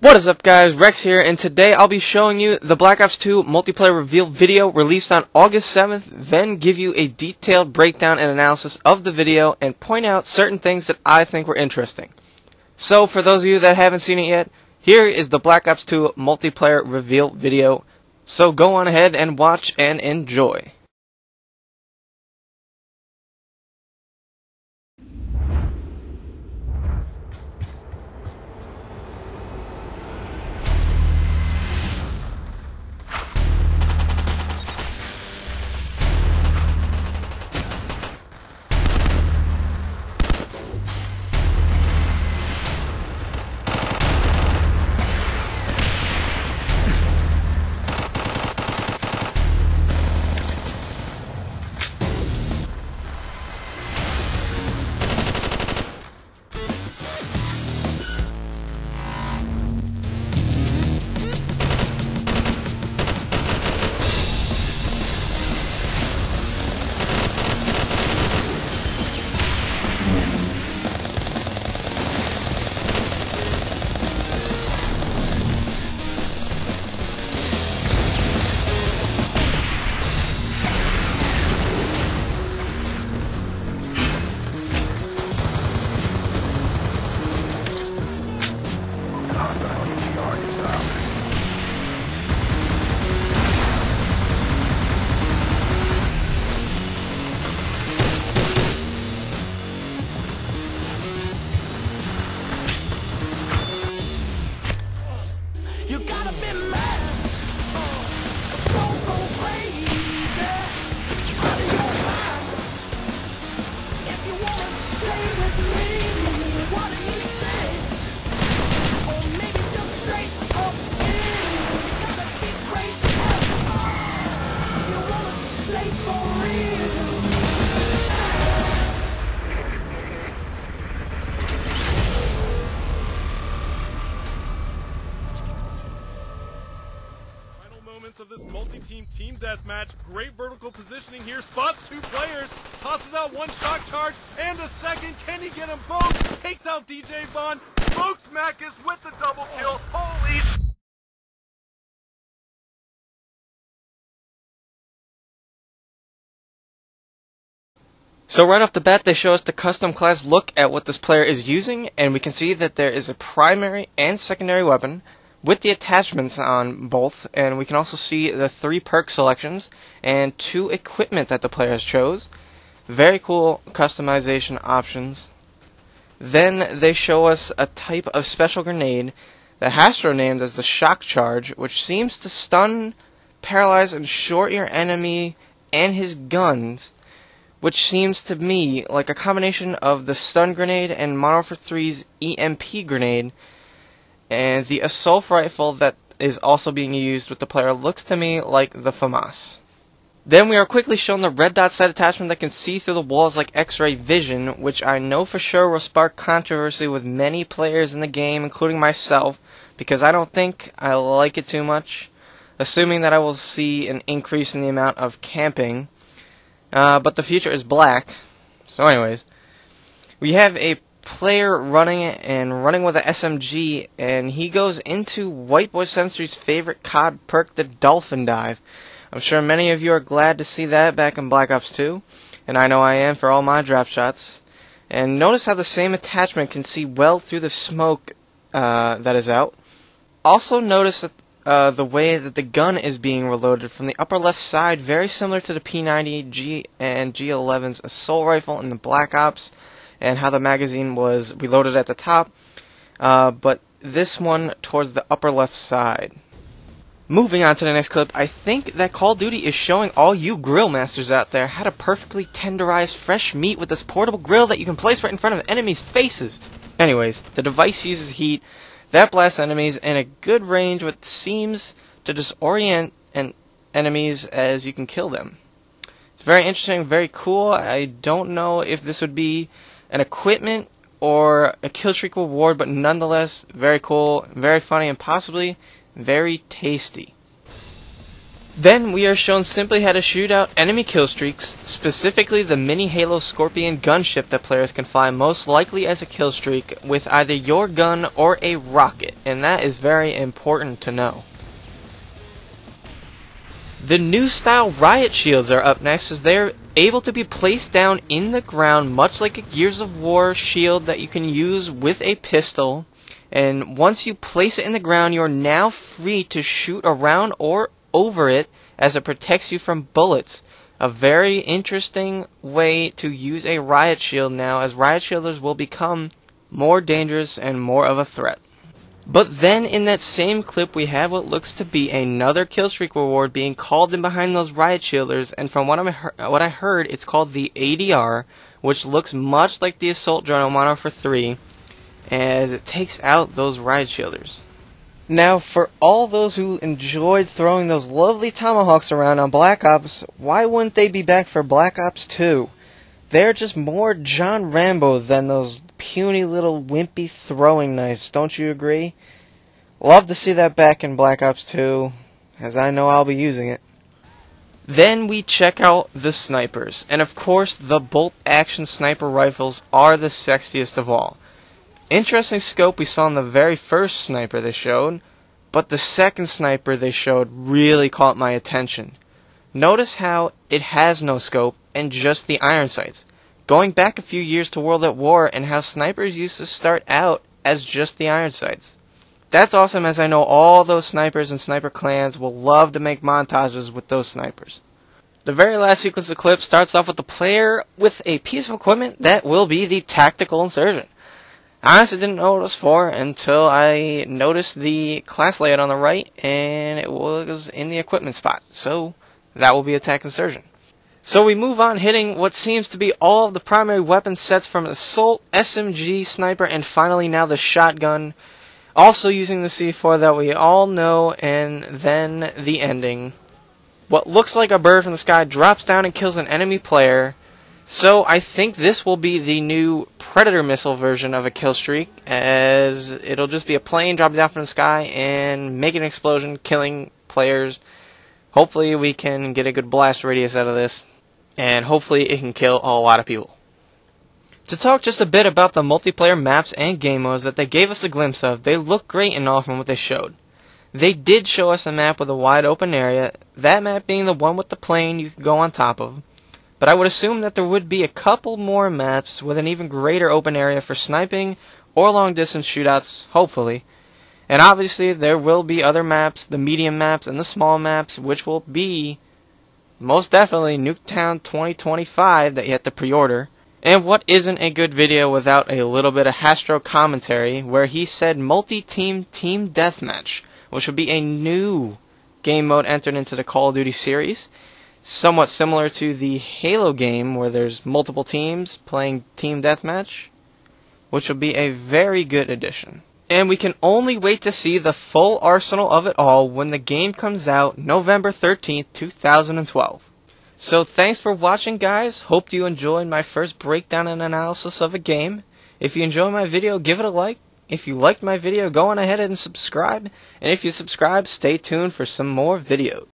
What is up, guys? Rex here, and today I'll be showing you the Black Ops 2 multiplayer reveal video released on August 7th, then give you a detailed breakdown and analysis of the video and point out certain things that I think were interesting. So, for those of you that haven't seen it yet, here is the Black Ops 2 multiplayer reveal video. So go on ahead and watch and enjoy. You gotta be mad, don't go crazy, out of your mind. If you wanna play with me, what do you say? Or maybe just straight up in. You gotta be crazy if you wanna play for real. Of this multi-team team deathmatch. Great vertical positioning here. Spots two players. Tosses out one shock charge and a second. Can he get them both? Takes out DJ Vaughn. Smokes Macus with the double kill. Holy sh! So right off the bat, they show us the custom class look at what this player is using, and we can see that there is a primary and secondary weapon with the attachments on both, and we can also see the 3 perk selections and 2 equipment that the player has chose. Very cool customization options. Then they show us a type of special grenade that Hastro named as the shock charge, which seems to stun, paralyze, and short your enemy and his guns, which seems to me like a combination of the stun grenade and Modern Warfare 3's EMP grenade. And the assault rifle that is also being used with the player looks to me like the FAMAS. Then we are quickly shown the red dot sight attachment that can see through the walls like X-ray vision, which I know for sure will spark controversy with many players in the game, including myself, because I don't think I like it too much, assuming that I will see an increase in the amount of camping. But the future is black. So anyways, we have a player running with an SMG, and he goes into White Boy Sensory's favorite COD perk, the Dolphin Dive. I'm sure many of you are glad to see that back in Black Ops 2, and I know I am for all my drop shots. And notice how the same attachment can see well through the smoke that is out. Also notice that the way that the gun is being reloaded from the upper left side, very similar to the P90 G and G11's assault rifle in the Black Ops, and how the magazine was reloaded at the top, but this one towards the upper left side. Moving on to the next clip, I think that Call of Duty is showing all you grill masters out there how to perfectly tenderize fresh meat with this portable grill that you can place right in front of enemies' faces. Anyways, the device uses heat that blasts enemies in a good range, which seems to disorient enemies as you can kill them. It's very interesting, very cool. I don't know if this would be an equipment or a kill streak reward, but nonetheless, very cool, very funny, and possibly very tasty. Then we are shown simply how to shoot out enemy kill streaks, specifically the mini Halo Scorpion gunship that players can fly most likely as a kill streak with either your gun or a rocket, and that is very important to know. The new style riot shields are up next, as they're able to be placed down in the ground much like a Gears of War shield that you can use with a pistol, and once you place it in the ground you are now free to shoot around or over it as it protects you from bullets. A very interesting way to use a riot shield now, as riot shielders will become more dangerous and more of a threat. But then in that same clip we have what looks to be another killstreak reward being called in behind those riot shielders, and from what I heard it's called the ADR, which looks much like the assault drone on Modern Warfare 3 as it takes out those riot shielders. Now, for all those who enjoyed throwing those lovely tomahawks around on Black Ops, why wouldn't they be back for Black Ops 2? They're just more John Rambo than those puny little wimpy throwing knives, don't you agree? Love to see that back in Black Ops 2, as I know I'll be using it. Then we check out the snipers, and of course the bolt-action sniper rifles are the sexiest of all. Interesting scope we saw in the very first sniper they showed, but the second sniper they showed really caught my attention. Notice how it has no scope and just the iron sights, going back a few years to World at War, and how snipers used to start out as just the iron sights. That's awesome, as I know all those snipers and sniper clans will love to make montages with those snipers. The very last sequence of clips starts off with the player with a piece of equipment that will be the tactical insurgent. I honestly didn't know what it was for until I noticed the class layout on the right, and it was in the equipment spot. So that will be attack insurgent. So we move on, hitting what seems to be all of the primary weapon sets from assault, SMG, sniper, and finally now the shotgun. Also using the C4 that we all know, and then the ending. What looks like a bird from the sky drops down and kills an enemy player. So I think this will be the new Predator missile version of a kill streak, as it'll just be a plane dropping down from the sky and making an explosion, killing players. Hopefully we can get a good blast radius out of this, and hopefully it can kill a lot of people. To talk just a bit about the multiplayer maps and game modes that they gave us a glimpse of, they look great and all from what they showed. They did show us a map with a wide open area, that map being the one with the plane you can go on top of. But I would assume that there would be a couple more maps with an even greater open area for sniping or long distance shootouts, hopefully. And obviously there will be other maps, the medium maps and the small maps, which will be most definitely Nuketown 2025 that you have to pre-order. And what isn't a good video without a little bit of Hastro commentary, where he said multi-team team deathmatch, which would be a new game mode entered into the Call of Duty series. Somewhat similar to the Halo game, where there's multiple teams playing team deathmatch, which will be a very good addition. And we can only wait to see the full arsenal of it all when the game comes out November 13th, 2012. So thanks for watching, guys. Hope you enjoyed my first breakdown and analysis of a game. If you enjoyed my video, give it a like. If you liked my video, go on ahead and subscribe. And if you subscribe, stay tuned for some more videos.